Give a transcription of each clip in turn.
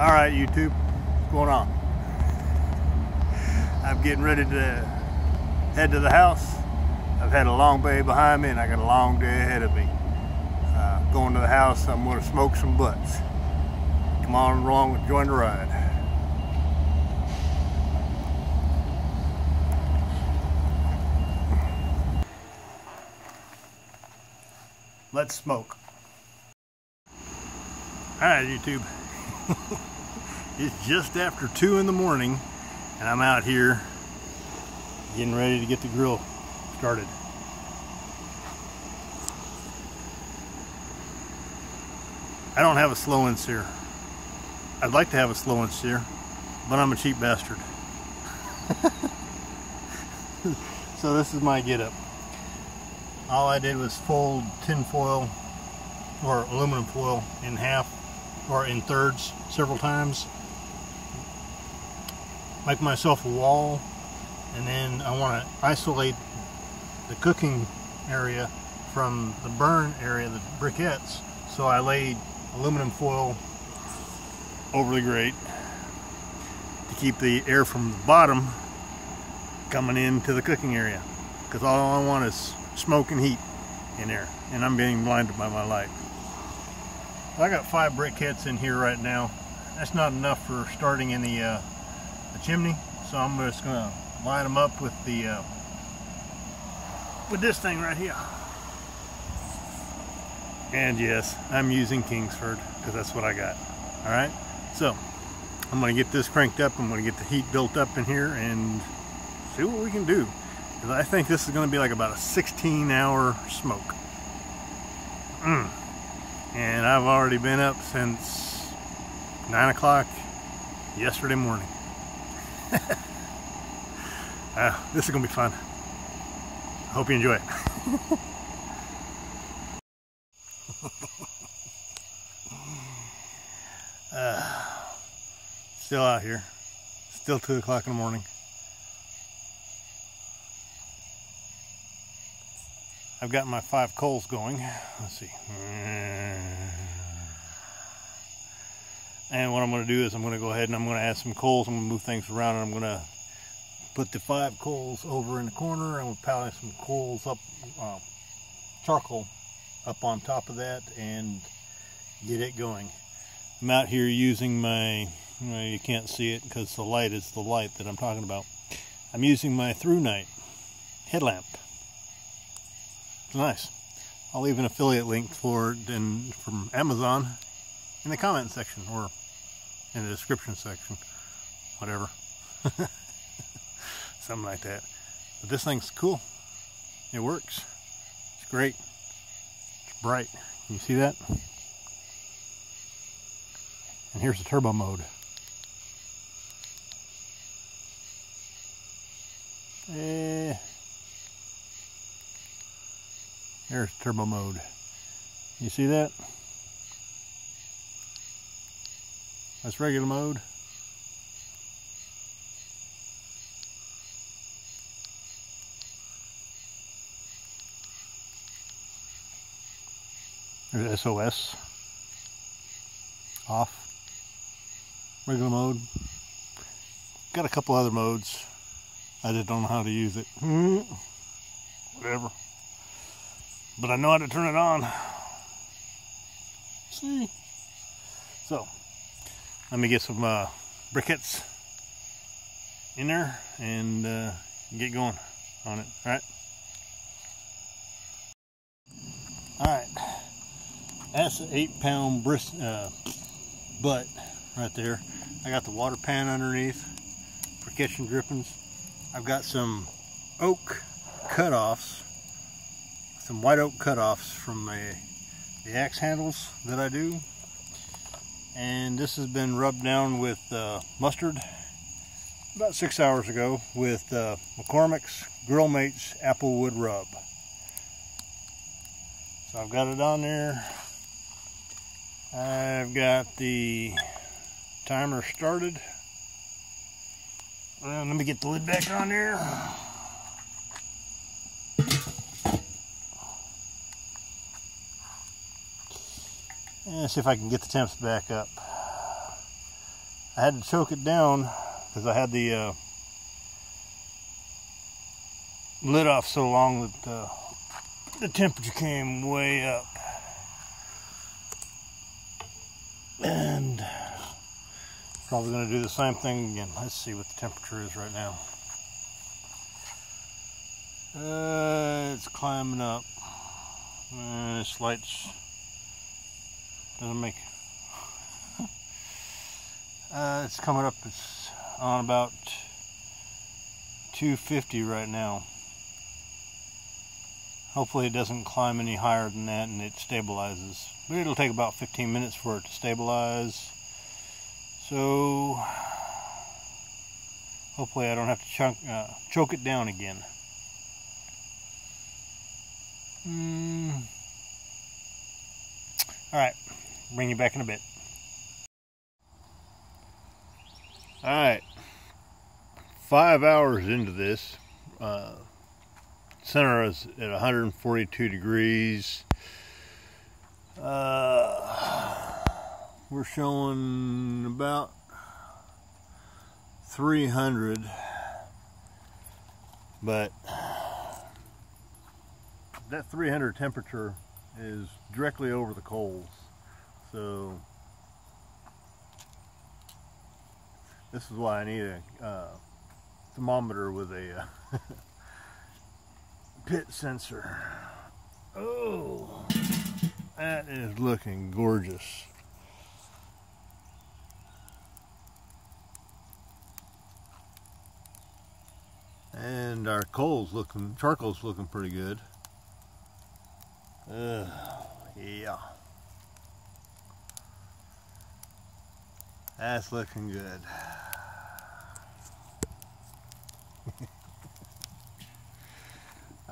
All right, YouTube, what's going on? I'm getting ready to head to the house. I've had a long day behind me and I got a long day ahead of me. Going to the house, I'm going to smoke some butts. Come on along and join the ride. Let's smoke. All right, YouTube. It's just after 2 in the morning and I'm out here getting ready to get the grill started. I don't have a slow N Sear. I'd like to have a slow N Sear, but I'm a cheap bastard. So this is my get up. All I did was fold tin foil or aluminum foil in half or in thirds several times. Make myself a wall, and then I want to isolate the cooking area from the burn area, the briquettes. So I laid aluminum foil over the grate to keep the air from the bottom coming into the cooking area, because all I want is smoke and heat in there, and I'm being blinded by my light. I got 5 briquettes in here right now. That's not enough for starting in the chimney, so I'm just gonna line them up with the with this thing right here. And yes, I'm using Kingsford because that's what I got. All right, so I'm gonna get this cranked up. I'm gonna get the heat built up in here and see what we can do. Because I think this is gonna be like about a 16-hour smoke. And I've already been up since 9 o'clock yesterday morning. This is gonna be fun. I hope you enjoy it. Still out here. Still 2 o'clock in the morning. I've got my 5 coals going. Let's see. And what I'm going to do is I'm going to go ahead and I'm going to add some coals. I'm going to move things around, and I'm going to put the 5 coals over in the corner. I'm going to pile some coals up, charcoal up on top of that, and get it going. I'm out here using my, well, you can't see it because the light is the light that I'm talking about. I'm using my through night headlamp. It's nice. I'll leave an affiliate link for it from Amazon in the comment section or in the description section, whatever. Something like that. But this thing's cool. It works. It's great. It's bright. Can you see that? And here's the turbo mode. There's turbo mode. You see that? That's regular mode. There's SOS. Off. Regular mode. Got a couple other modes. I just don't know how to use it. Whatever. But I know how to turn it on. See? So, let me get some briquettes in there and get going on it. Alright? Alright. That's an 8-pound butt right there. I got the water pan underneath for catching drippings. I've got some oak cutoffs, some white oak cutoffs from the axe handles that I do. And this has been rubbed down with mustard about 6 hours ago with McCormick's Grill Mates Applewood Rub. So I've got it on there. I've got the timer started. Well, let me get the lid back on there. And see if I can get the temps back up. I had to choke it down because I had the lid off so long that the temperature came way up. And probably going to do the same thing again. Let's see what the temperature is right now. It's climbing up. This light's doesn't make. It's coming up. It's on about 250 right now. Hopefully it doesn't climb any higher than that and it stabilizes. But it'll take about 15 minutes for it to stabilize. So hopefully I don't have to choke it down again. Alright, bring you back in a bit. Alright, 5 hours into this. Center is at 142 degrees. We're showing about 300, but that 300 temperature is directly over the coals, so this is why I need a thermometer with a pit sensor. Oh, that is looking gorgeous. And our charcoal's looking pretty good. Yeah. That's looking good.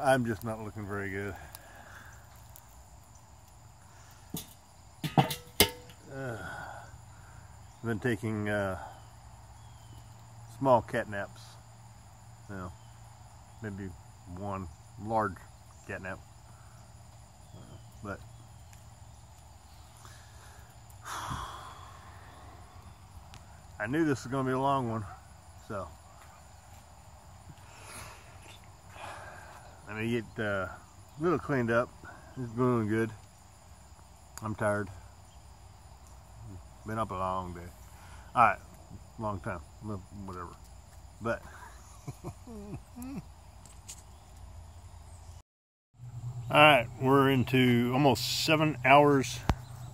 I'm just not looking very good. I've been taking small cat naps. You maybe one large cat nap. But I knew this was going to be a long one, so let me get a little cleaned up. It's doing good. I'm tired. Been up a long day. Alright, long time, whatever. But alright, we're into almost 7 hours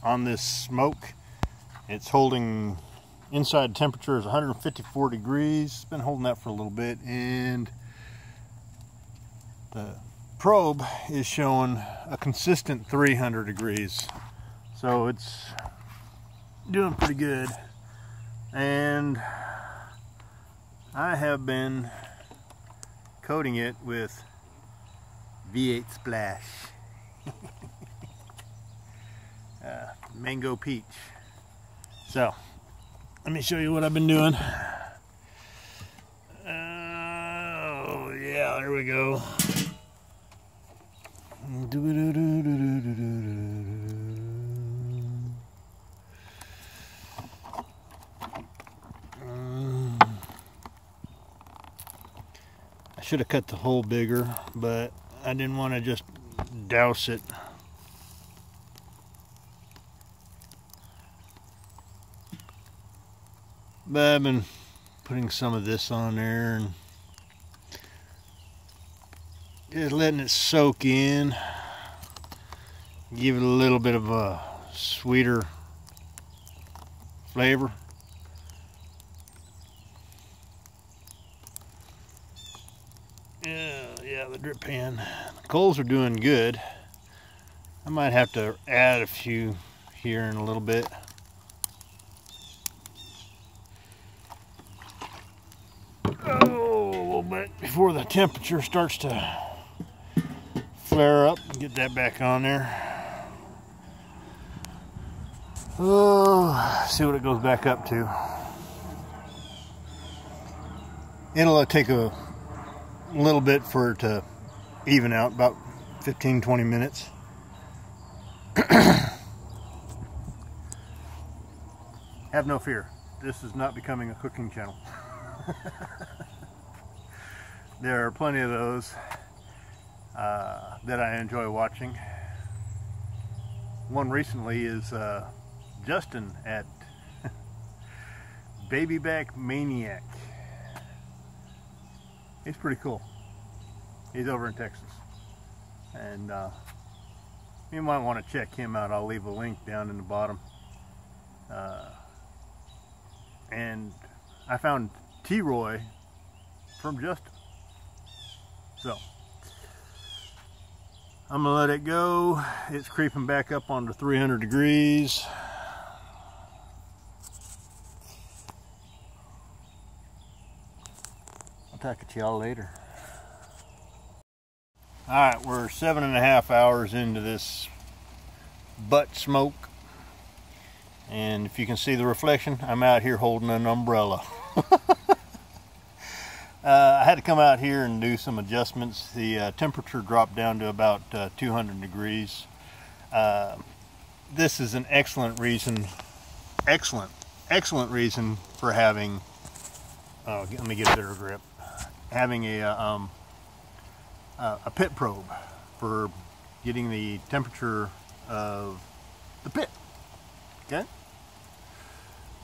on this smoke. It's holding, inside temperature is 154 degrees. It's been holding that for a little bit, and the probe is showing a consistent 300 degrees. So it's doing pretty good. And I have been coating it with V8 Splash. Mango peach. So let me show you what I've been doing. Oh yeah, there we go. I should have cut the hole bigger, but I didn't want to just douse it. But I've been putting some of this on there and just letting it soak in. Give it a little bit of a sweeter flavor. Yeah, the drip pan. The coals are doing good. I might have to add a few here in a little bit. Oh, a little bit before the temperature starts to flare up. Get that back on there. Oh, see what it goes back up to. It'll take a little bit for it to even out, about 15-20 minutes. Have no fear. this is not becoming a cooking channel. There are plenty of those that I enjoy watching. One recently is Justin at Baby Back Maniac. He's pretty cool. He's over in Texas, and you might want to check him out. I'll leave a link down in the bottom. And I found T-Roy from Justin. So I'm gonna let it go. It's creeping back up onto 300 degrees. I'll talk to y'all later. All right, we're 7.5 hours into this butt smoke. And if you can see the reflection, I'm out here holding an umbrella. I had to come out here and do some adjustments. The temperature dropped down to about 200 degrees. This is an excellent reason, excellent reason for having, let me get a better grip, having a pit probe for getting the temperature of the pit, okay?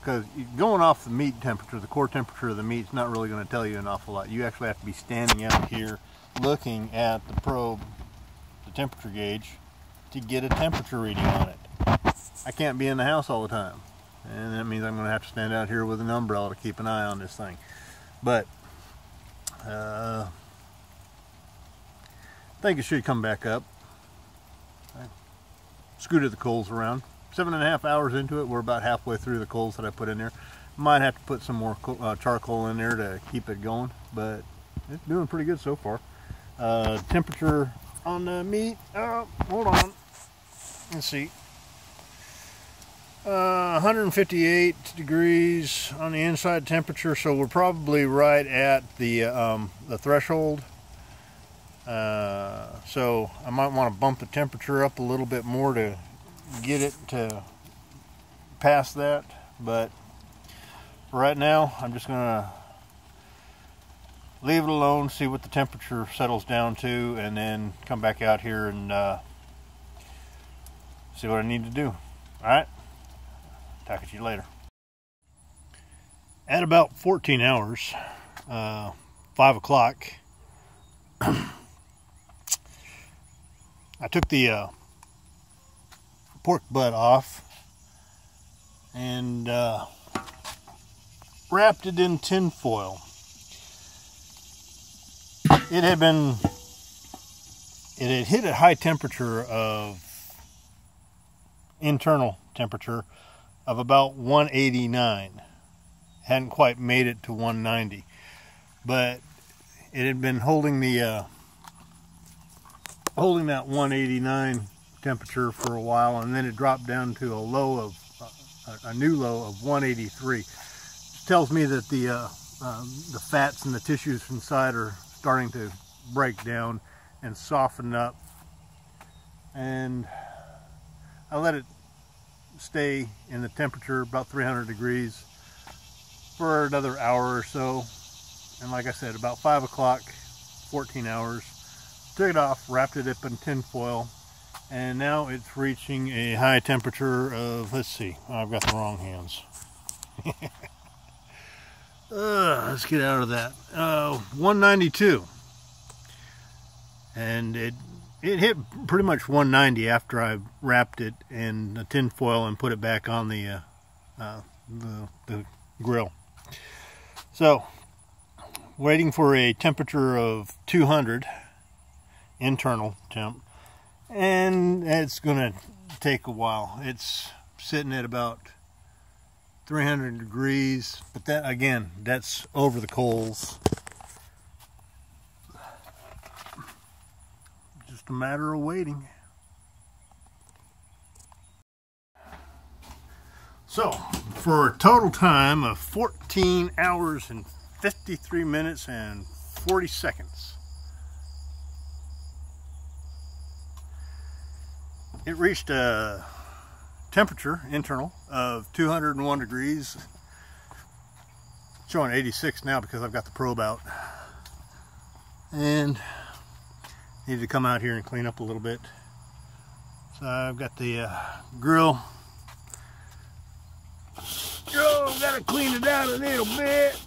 Because going off the meat temperature, the core temperature of the meat, is not really going to tell you an awful lot. You actually have to be standing out here looking at the probe, the temperature gauge, to get a temperature reading on it. I can't be in the house all the time, and that means I'm going to have to stand out here with an umbrella to keep an eye on this thing. But I think it should come back up. I scooted the coals around. 7.5 hours into it, we're about halfway through the coals that I put in there. Might have to put some more charcoal in there to keep it going, but it's doing pretty good so far. Temperature on the meat, hold on, let's see. 158 degrees on the inside temperature, so we're probably right at the threshold. So I might want to bump the temperature up a little bit more to get it to pass that, but right now I'm just gonna leave it alone, see what the temperature settles down to, and then come back out here and see what I need to do. Alright, talk to you later. At about 14 hours, 5 o'clock, I took the pork butt off and wrapped it in tin foil. It had hit a high temperature of internal temperature of about 189. Hadn't quite made it to 190, but it had been holding the holding that 189 temperature for a while, and then it dropped down to a low of a new low of 183. It tells me that the fats and the tissues inside are starting to break down and soften up, and I let it stay in the temperature about 300 degrees for another hour or so. And like I said, about 5 o'clock, 14 hours, took it off, wrapped it up in tin foil, and now it's reaching a high temperature of, let's see, I've got the wrong hands. Let's get out of that. 192. And it hit pretty much 190 after I wrapped it in the tin foil and put it back on the grill. So, waiting for a temperature of 200 internal temp, and it's gonna take a while. It's sitting at about 300 degrees, but that, again, that's over the coals. Just a matter of waiting. So, for a total time of 14 hours and 53 minutes and 40 seconds. It reached a temperature, internal, of 201 degrees, showing 86 now because I've got the probe out. And need to come out here and clean up a little bit. So I've got the grill. Oh, gotta clean it out a little bit.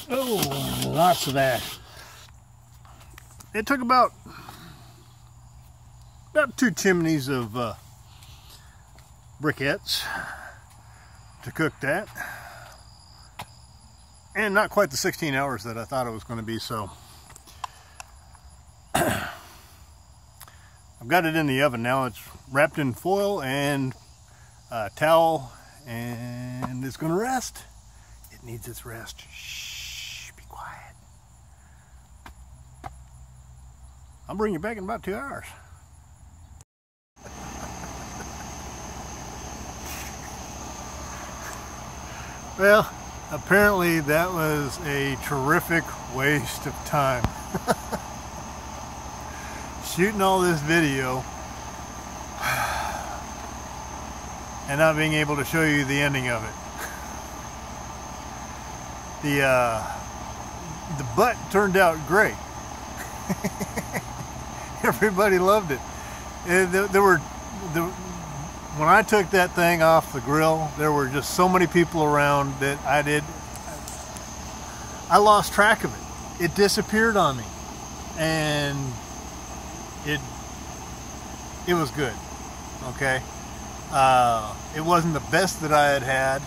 Oh, lots of that. It took about 2 chimneys of briquettes to cook that. And not quite the 16 hours that I thought it was going to be, so I've got it in the oven now. It's wrapped in foil and towel, and it's going to rest. It needs its rest. Shh, be quiet. I'll bring you back in about 2 hours. Well, apparently that was a terrific waste of time. Shooting all this video and not being able to show you the ending of it. The butt turned out great. Everybody loved it. When I took that thing off the grill, there were just so many people around that I lost track of it. It disappeared on me, and it was good. Okay, it wasn't the best that I had,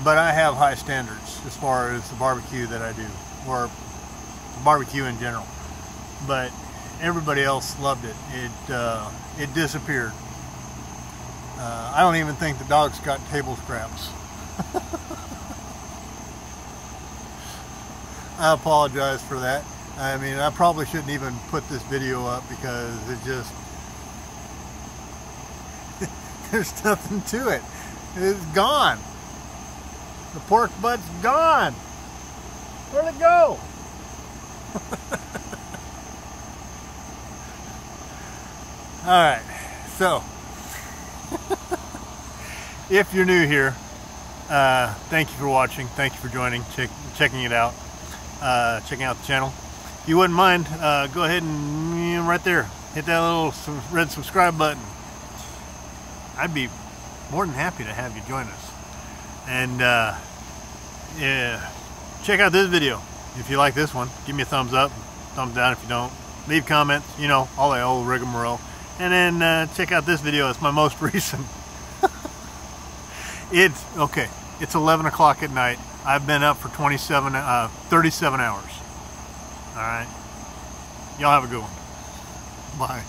but I have high standards as far as the barbecue that I do, or barbecue in general. But everybody else loved it. It disappeared. I don't even think the dogs got table scraps. I apologize for that. I mean, I probably shouldn't even put this video up because it just, there's nothing to it. It's gone. The pork butt's gone. Where'd it go? All right, so if you're new here, thank you for watching. Thank you for joining, checking it out, checking out the channel. If you wouldn't mind, go ahead and right there, hit that little red subscribe button. I'd be more than happy to have you join us. And yeah, check out this video. If you like this one, give me a thumbs up, thumbs down if you don't. Leave comments, you know, all that old rigmarole. And then check out this video. It's my most recent. It's 11 o'clock at night. I've been up for 37 hours. All right. Y'all have a good one. Bye.